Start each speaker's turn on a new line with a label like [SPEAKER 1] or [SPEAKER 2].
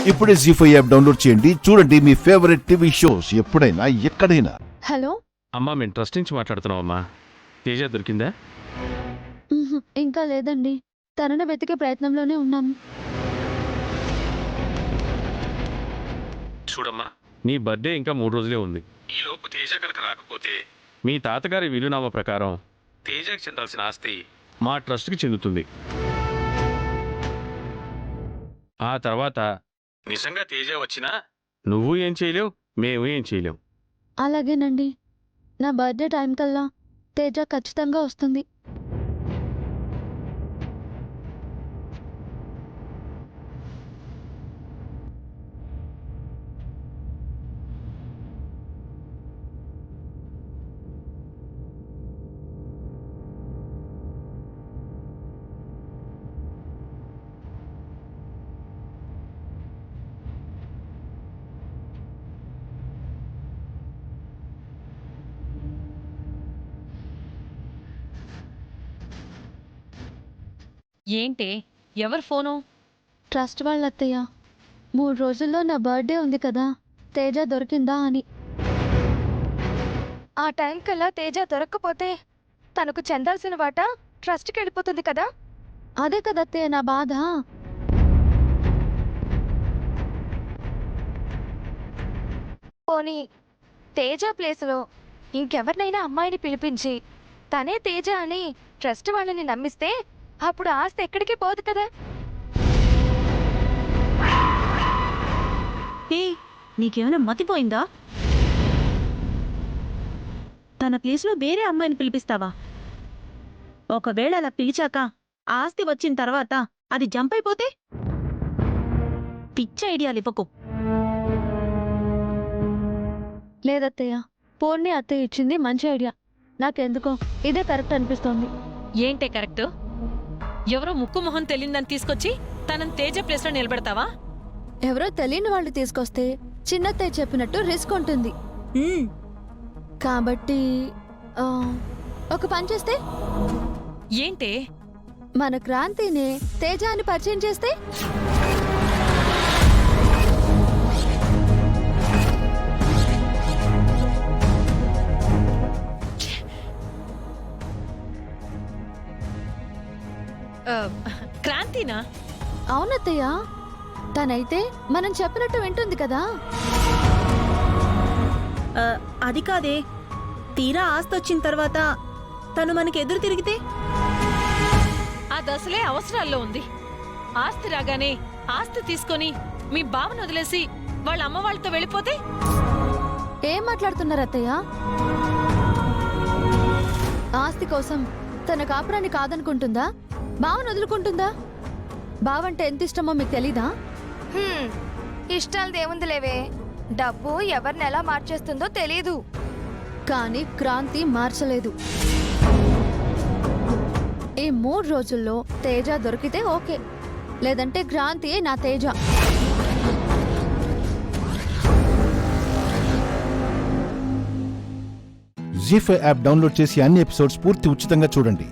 [SPEAKER 1] ఇప్పుడే జీ5 app download చేయండి. చూడండి మీ ఫేవరెట్ టీవీ షోస్ ఎప్పుడైనా ఎక్కడైనా.
[SPEAKER 2] హలో
[SPEAKER 3] అమ్మా, మేము ట్రస్ట్ నుంచి మాట్లాడుతున్నామమ్మా. తేజ దొరికిందా?
[SPEAKER 2] ఇంకా లేదండి, తనని వెతికే ప్రయత్నంలోనే ఉన్నాము.
[SPEAKER 3] చూడమ్మా, నీ బర్త్డే ఇంకా 3 రోజులే ఉంది. ఈలోపు తేజ కనుక రాకపోతే మీ తాతగారి వీలునామా ప్రకారం తేజకి చెందాల్సిన ఆస్తి మా ట్రస్ట్కి చెందుతుంది. ఆ తర్వాత నిజంగా తేజ వచ్చినా నువ్వు ఏం చేయలేవు, మేము ఏం చేయలేం.
[SPEAKER 2] అలాగేనండి, నా బర్త్డే టైం కల్లా తేజ ఖచ్చితంగా వస్తుంది.
[SPEAKER 4] ఏంటే, ఎవరు ఫోను?
[SPEAKER 2] ట్రస్ట్ వాళ్ళ అత్తయ్య, 3 రోజుల్లో నా బర్త్డే ఉంది కదా, తేజ దొరికిందా అని.
[SPEAKER 5] ఆ టైం కల్లా తేజ దొరక్కపోతే తనకు చెందాల్సిన వాటా ట్రస్ట్కి వెళ్ళిపోతుంది కదా.
[SPEAKER 2] అదే కదా అత్తయ్య నా బాధ.
[SPEAKER 5] పోనీ తేజ ప్లేస్లో ఇంకెవరినైనా అమ్మాయిని పిలిపించి తనే తేజ అని ట్రస్ట్ వాళ్ళని నమ్మిస్తే అప్పుడు ఆస్తి ఎక్కడికి పోదు కదా.
[SPEAKER 4] నీకేమైనా మతిపోయిందా? తన ప్లేస్లో వేరే అమ్మాయిని పిలిపిస్తావా? ఒకవేళ అలా పిలిచాక ఆస్తి వచ్చిన తర్వాత అది జంప్ అయిపోతే? పిచ్చ ఐడియాలు ఇవ్వకు.
[SPEAKER 2] లేదత్తయ్య, పూర్ణి అత్తయ్య ఇచ్చింది మంచి ఐడియా. నాకెందుకో ఇదే కరెక్ట్ అనిపిస్తోంది.
[SPEAKER 4] ఏంటే కరెక్ట్? ఎవరో ముక్కు మొహం తెలియదని తీసుకొచ్చి తనని తేజ ప్లేస్లో నిలబెడతావా?
[SPEAKER 2] ఎవరో తెలియని వాళ్ళు తీసుకొస్తే చిన్నత్తయ్య చెప్పినట్టు రిస్క్ ఉంటుంది కాబట్టి ఒక పని చేస్తే,
[SPEAKER 4] ఏంటే?
[SPEAKER 2] మన క్రాంతిని తేజ అని పరిచయం చేస్తే?
[SPEAKER 4] క్రాంతినా?
[SPEAKER 2] అవునత్తయ్య, తనైతే మనం చెప్పినట్టు వింటుంది కదా.
[SPEAKER 6] అది కాదే, తీరా ఆస్తి వచ్చిన తర్వాత తను మనకి ఎదురు తిరిగితే?
[SPEAKER 4] అది అసలే అవసరాల్లో ఉంది. ఆస్తి రాగానే ఆస్తి తీసుకొని మీ బావను వదిలేసి వాళ్ళ అమ్మ వాళ్ళతో వెళ్ళిపోతే?
[SPEAKER 2] ఏం మాట్లాడుతున్నారు అత్తయ్య? ఆస్తి కోసం తన కాపురాన్ని కాదనుకుంటుందా? బావను వదులుకుంటుందా? బావంటే ఎంత ఇష్టమో మీకు తెలీదా?
[SPEAKER 5] ఇష్టాలది ఏముంది లేవే, డబ్బు ఎవరిని ఎలా మార్చేస్తుందో తెలీదు.
[SPEAKER 2] కానీ క్రాంతి మార్చలేదు. ఈ 3 రోజుల్లో తేజ దొరికితే ఓకే, లేదంటే క్రాంతియే నా తేజ.
[SPEAKER 1] జీ5 యాప్ డౌన్లోడ్ చేసి అన్ని ఎపిసోడ్స్ పూర్తి ఉచితంగా చూడండి.